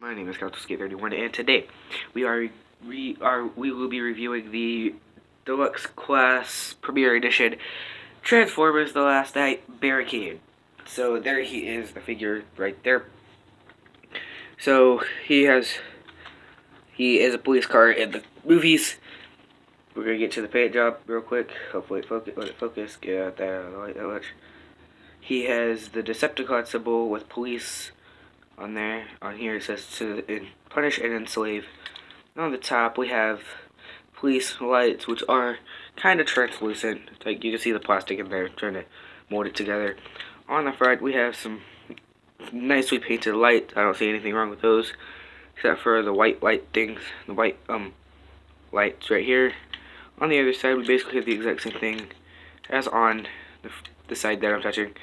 My name is Skate31, and today we will be reviewing the Deluxe Class Premier Edition Transformers: The Last Night Barricade. So there he is, the figure right there. So he is a police car in the movies. We're gonna get to the paint job real quick. Hopefully let it focus. Get out that light that much. He has the Decepticon symbol with police on there. On here it says to punish and enslave. And on the top we have police lights, which are kind of translucent. Like you can see the plastic in there, trying to mold it together. On the front we have some nicely painted lights. I don't see anything wrong with those, except for the white light things, the white lights right here. On the other side we basically have the exact same thing as on the side that I'm touching.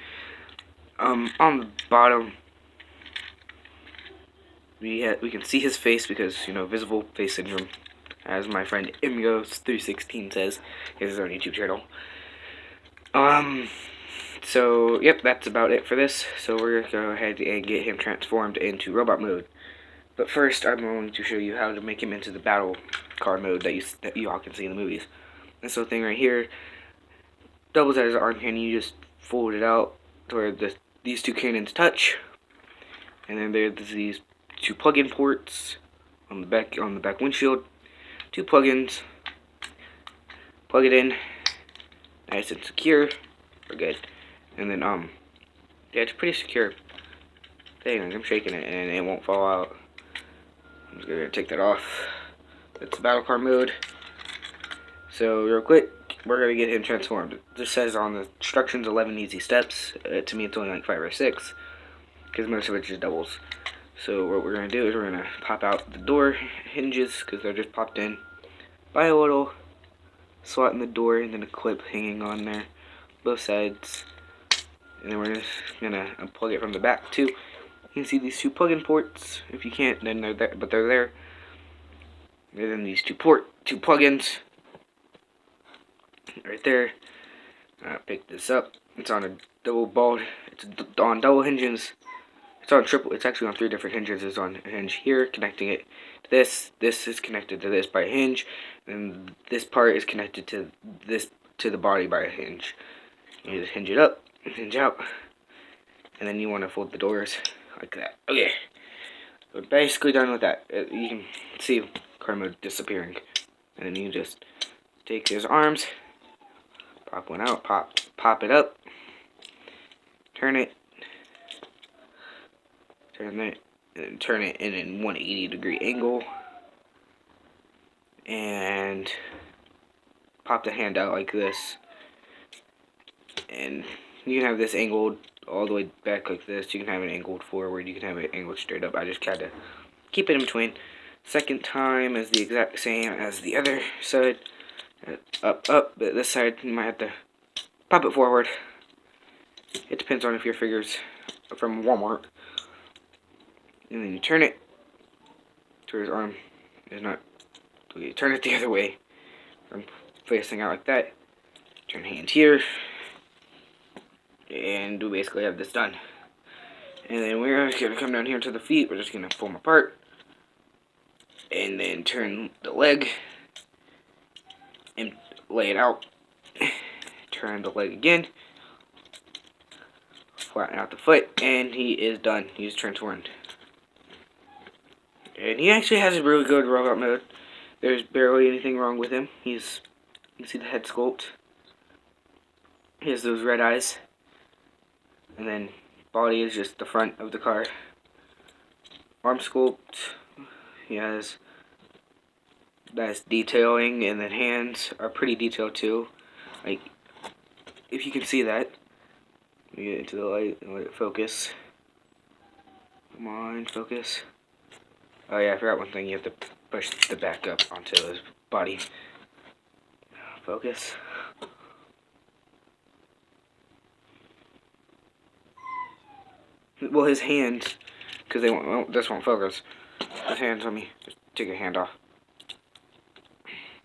On the bottom we can see his face because, you know, visible face syndrome, as my friend Imgos316 says. He has his own YouTube channel. So yep, that's about it for this. So we're gonna go ahead and get him transformed into robot mode. But first, I'm going to show you how to make him into the battle car mode that you all can see in the movies. This little thing right here doubles as an arm cannon. You just fold it out to where these two cannons touch, and then there's these two plug-in ports on the back windshield. Two plug-ins. Plug it in, nice and secure. We're good. And then yeah, it's pretty secure. Dang, I'm shaking it and it won't fall out. I'm just gonna take that off. That's the battle car mode. So real quick, we're gonna get him transformed. This says on the instructions 11 easy steps. To me, it's only like 5 or 6, because most of it's just doubles. So what we're gonna do is we're gonna pop out the door hinges, because they're just popped in by a little slot in the door, and then a clip hanging on there, both sides. And then we're just gonna unplug it from the back too. You can see these two plug-in ports. If you can't, then they're there, but they're there. And then these two plug-ins right there. Pick this up. It's on a double ball. It's on double hinges. It's on triple. It's actually on 3 different hinges. It's on a hinge here, connecting it to this. This is connected to this by a hinge, and this part is connected to the body by a hinge. You just hinge it up, hinge out, and then you want to fold the doors like that. Okay, we're basically done with that. You can see car mode disappearing, and then you just take his arms, pop one out, pop it up, turn it, and turn it in a 180-degree angle, and pop the hand out like this, and you can have this angled all the way back like this. You can have it angled forward, you can have it angled straight up. I just kind of keep it in between. Second time is the exact same as the other side. Up, but this side you might have to pop it forward. It depends on if your figure's from Walmart. And then you turn it to his arm is not. You turn it the other way, from facing out like that. Turn hand here, and we basically have this done. And then we're gonna come down here to the feet. We're just gonna pull them apart, and then turn the leg and lay it out. Turn the leg again, flatten out the foot, and he is done. He's transformed. And he actually has a really good robot mode. There's barely anything wrong with him. You can see the head sculpt. He has those red eyes. And then body is just the front of the car. Arm sculpt. He has nice detailing, and then hands are pretty detailed too. Like, if you can see that. Let me get into the light and let it focus. Come on, focus. Oh yeah, I forgot one thing. You have to push the back up onto his body. Focus. Well, his hands, because this won't focus. His hands, let me just take a hand off.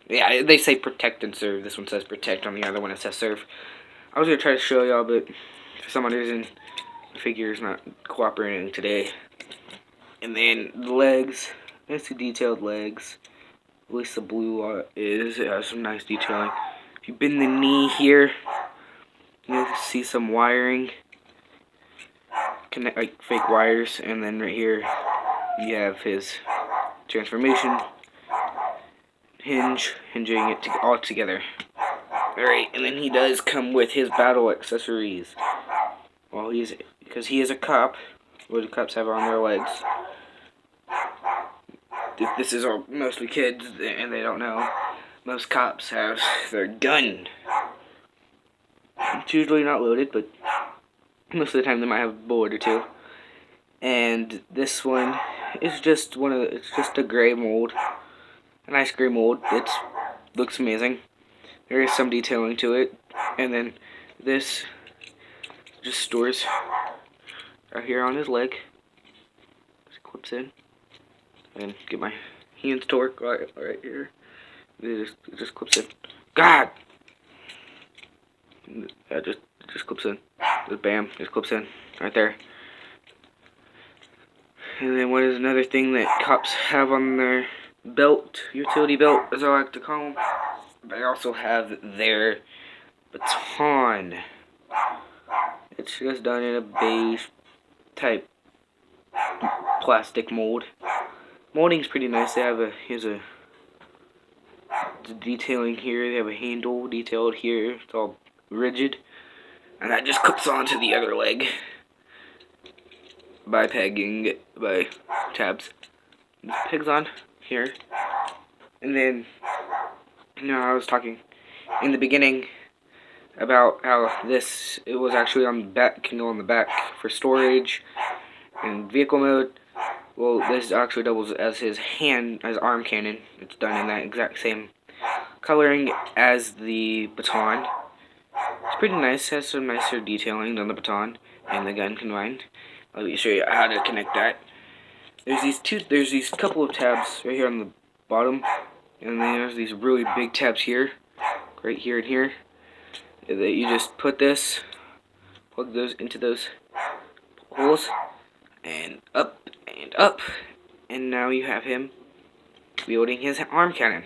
Yeah, they say protect and serve. This one says protect, on the other one it says serve. I was going to try to show y'all, but for some reason, the figure is not cooperating today. And then the legs, nicely detailed legs. At least the blue is. It has some nice detailing. If you bend the knee here, you can see some wiring, connect like fake wires, and then right here you have his transformation hinging it all together. Alright, and then he does come with his battle accessories. Well, because he is a cop. What do cops have on their legs? If this is all mostly kids and they don't know, most cops have their gun. It's usually not loaded, but most of the time they might have a bullet or two. And this one is just it's just a gray mold. A nice gray mold. It looks amazing. There is some detailing to it. And then this just stores right here on his leg. Just clips in. And get my hands to work right here. It just clips in. God! Yeah, just clips in. Just bam, just clips in. Right there. And then what is another thing that cops have on their belt, utility belt as I like to call them, they also have their baton. It's just done in a beige type plastic mold. Molding's pretty nice. They have here's a detailing here. They have a handle detailed here. It's all rigid. And that just clips onto the other leg by pegging it by tabs. This pegs on here. And then, I was talking in the beginning about how it was actually on the back, can go on the back for storage and vehicle mode. Well, this actually doubles as his arm cannon. It's done in that exact same coloring as the baton. It's pretty nice. Has some nicer detailing than the baton and the gun combined. Let me show you how to connect that. There's these couple of tabs right here on the bottom, and then there's these really big tabs here, right here and here. That you just put this, plug those into those holes, and up, and now you have him wielding his arm cannon.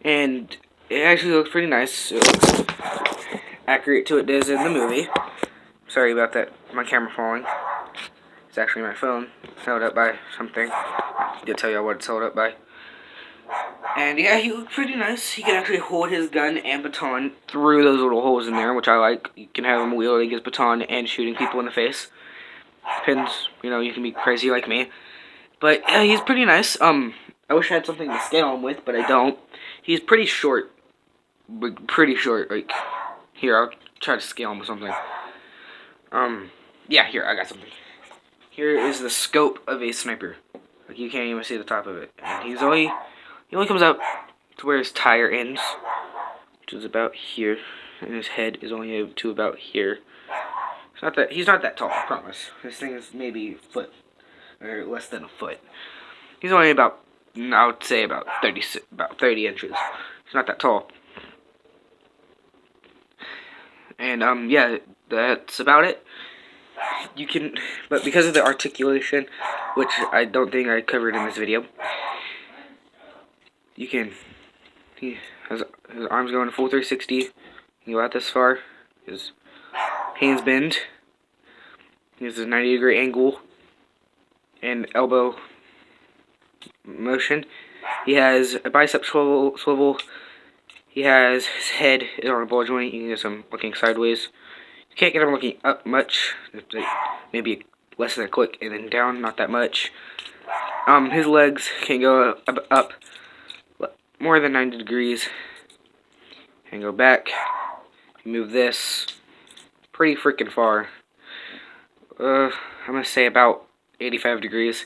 And it actually looks pretty nice. It looks accurate to what it does in the movie. Sorry about that, my camera falling. It's actually my phone, held up by something. I'll tell you what it's held up by. And yeah, he looked pretty nice. He can actually hold his gun and baton through those little holes in there, which I like. You can have him wielding his baton and shooting people in the face. Depends, you can be crazy like me. But yeah, he's pretty nice. I wish I had something to scale him with, but I don't. He's pretty short. Pretty short. Like, here, I'll try to scale him with something. Yeah, here, I got something. Here is the scope of a sniper. Like, you can't even see the top of it. And he only comes out to where his tire ends, which is about here, and his head is only to about here. He's not that tall, I promise. This thing is maybe a foot, or less than a foot. He's only about, I would say about 30 inches. He's not that tall. And yeah, that's about it. But because of the articulation, which I don't think I covered in this video, his arms go in full 360, he can go out this far, his hands bend, he has a 90-degree angle, and elbow motion. He has a bicep swivel, he has his head is on a ball joint, you can get him looking sideways. You can't get him looking up much, maybe less than a click, and then down, not that much. His legs can go up more than 90 degrees, and go back. Move this pretty freaking far. I'm gonna say about 85 degrees.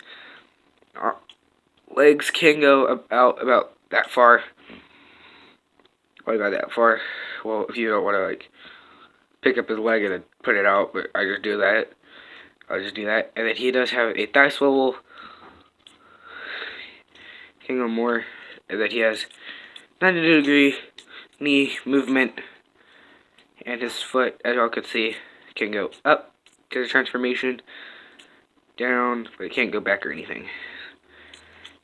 Legs can go about that far. Why about that far? Well, if you don't want to like pick up his leg and then put it out, but I just do that. I'll just do that. And then he does have a thigh swivel. Can go more. And then he has 90-degree knee movement. And his foot, as y'all can see, can go up get a transformation down, but it can't go back or anything.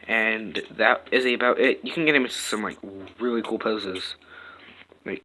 And that is about it. You can get him into some like really cool poses.